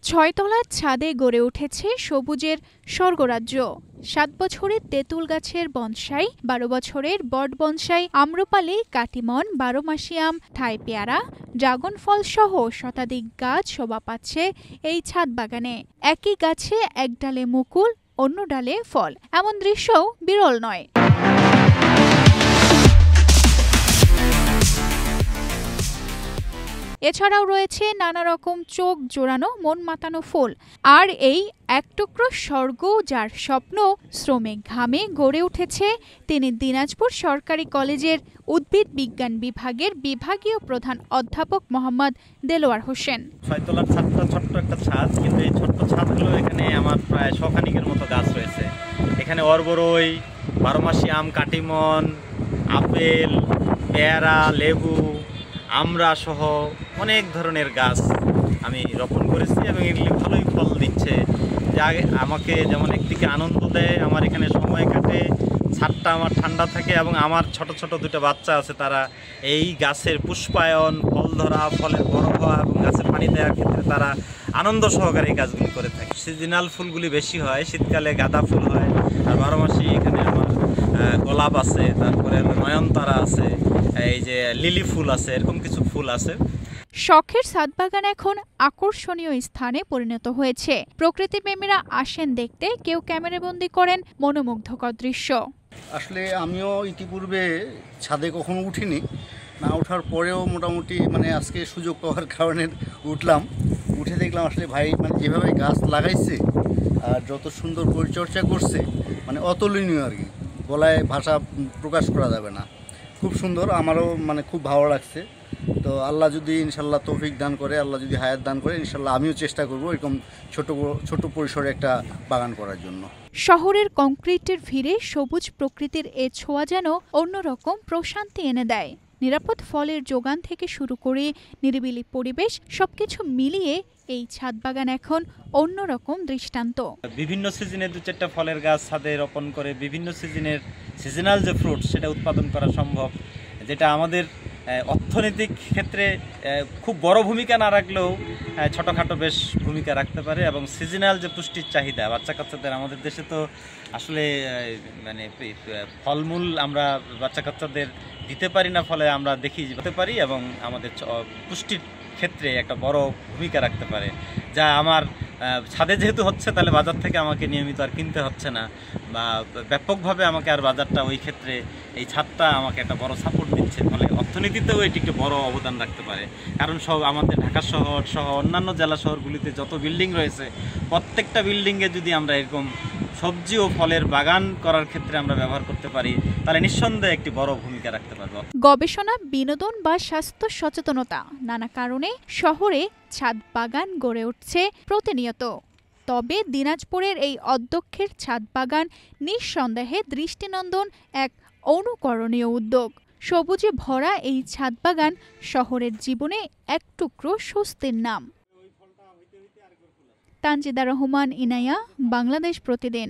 ছয়তলার ছাদে গড়ে উঠেছে সবুজের স্বর্গরাজ্য। ৭ বছরের তেঁতুল গাছের বনসাই, ১২ বছরের বট বনসাই, আম্রপালি, কাটিমন, ১২ মাসি আম, থাই পেয়ারা, ড্রাগন ফল সহ শতাধিক গাছ শোভা পাচ্ছে এই ছাদ বাগানে। একই গাছে এক ডালে মুকুল, অন্য ডালে ফল, এমন দৃশ্যও বিরল নয়। এছাড়াও রয়েছে নানা রকম চোখ জোড়ানো মন মাতানো ফুল। আর এই এক টুকরো স্বর্গ যার স্বপ্ন শ্রমিক ঘামে গড়ে উঠেছে তিনি দিনাজপুর সরকারি কলেজের উদ্ভিদ বিজ্ঞান বিভাগের বিভাগীয় প্রধান অধ্যাপক মোহাম্মদ দেলোয়ার হোসেন। ছয়তলার ছাদটা ছোট্ট একটা ছাদ, কিন্তু এই ছোট্ট ছাদগুলো এখানে আমার প্রায় শখানিকের মতো গাছ রয়েছে। এখানে অরবরই, ১২ মাসি আম, কাটিমন, আপেল, পেয়ারা, লেবু, আমরা সহ অনেক ধরনের গাছ আমি রোপণ করেছি এবং এগুলি ভালোই ফল দিচ্ছে। যা আমাকে যেমন একদিকে আনন্দ দেয়, আমার এখানে সময় কাটে, ছাদটা আমার ঠান্ডা থাকে এবং আমার ছোট ছোট দুটো বাচ্চা আছে, তারা এই গাছের পুষ্পায়ন, ফল ধরা, ফলের বড় হওয়া এবং গাছে পানি দেওয়ার ক্ষেত্রে তারা আনন্দ সহকারে এই গাছগুলি করে থাকে। সিজনাল ফুলগুলি বেশি হয়, শীতকালে গাঁদা ফুল হয়, আর ১২ মাসি এখানে আমার গোলাপ আছে, তারপরে নয়নতারা আছে, এই যে লিলি ফুল আছে, এরকম কিছু ফুল আছে। শখের ছাদ বাগান এখন আকর্ষণীয় স্থানে পরিণত হয়েছে। প্রকৃতিপ্রেমীরা আসেন দেখতে, কেউ ক্যামেরাবন্দি করেন মনোমুগ্ধকর দৃশ্য। আসলে আমিও ইতিপূর্বে ছাদে কখনো উঠিনি, না ওঠার পরেও মোটামুটি আজকে সুযোগ পাওয়ার কারণে উঠলাম। উঠে দেখলাম আসলে ভাই যেভাবে গাছ লাগাইছে আর যত সুন্দর পরিচর্যা করছে, অতুলনীয় আর কি, গলায় ভাষা প্রকাশ করা যাবে না। খুব সুন্দর, আমারও খুব ভালো লাগছে। তো আল্লাহ যদি ইনশাল্লাহ তৌফিক দান করে, আল্লাহ যদি হায়াত দান করে, ইনশাল্লাহ আমিও চেষ্টা করব এরকম ছোট পরিসরে একটা বাগান করার জন্য। শহরের কংক্রিটের ভিড়ে সবুজ প্রকৃতির এ ছোঁয়া যেন অন্যরকম প্রশান্তি এনে দেয়। নিরাপদ ফলের যোগান থেকে শুরু করে নিরিবিলি পরিবেশ, সবকিছু মিলিয়ে এই ছাদ বাগান এখন অন্যরকম দৃষ্টান্ত। বিভিন্ন সিজনে ২-৪টা ফলের গাছ ছাদে রোপণ করে বিভিন্ন সিজনাল যে ফ্রুট সেটা উৎপাদন করা সম্ভব, যেটা আমাদের অর্থনৈতিক ক্ষেত্রে খুব বড় ভূমিকা না রাখলেও ছোটোখাটো বেশ ভূমিকা রাখতে পারে। এবং সিজনাল যে পুষ্টির চাহিদা বাচ্চা কাচ্চাদের, আমাদের দেশে তো আসলে ফলমূল আমরা বাচ্চা কাচ্চাদের দিতে পারি না, ফলে আমরা দেখি যেতে পারি এবং আমাদের পুষ্টির ক্ষেত্রে একটা বড় ভূমিকা রাখতে পারে। যা আমার ছাদে যেহেতু হচ্ছে, তাহলে বাজার থেকে আমাকে নিয়মিত আর কিনতে হচ্ছে না, বা ব্যাপকভাবে আমাকে আর বাজারটা ওই ক্ষেত্রে এই ছাদটা আমাকে একটা বড় সাপোর্ট দিচ্ছে, ফলে অর্থনীতিতেও এটি একটি বড় অবদান রাখতে পারে। কারণ আমাদের ঢাকা শহর সহ অন্যান্য জেলা শহরগুলিতে যত বিল্ডিং রয়েছে, প্রত্যেকটা বিল্ডিংয়ে যদি আমরা এরকম সবজি ও ফলের বাগান করার ক্ষেত্রে আমরা ব্যবহার করতে পারি, তাহলে নিঃসন্দেহে একটি বড় ভূমিকা রাখতে পারবো। গবেষণা, বিনোদন বা স্বাস্থ্য সচেতনতা, নানা কারণে শহরে ছাদ বাগান গড়ে উঠছে প্রতিনিয়ত। তবে দিনাজপুরের এই অধ্যক্ষের ছাদ বাগান নিঃসন্দেহে দৃষ্টিনন্দন এক অনুকরণীয় উদ্যোগ। সবুজে ভরা এই ছাদ বাগান শহরের জীবনে এক টুকরো স্বস্তির নাম। তানজিদা রহমান, ইনায়া, বাংলাদেশ প্রতিদিন।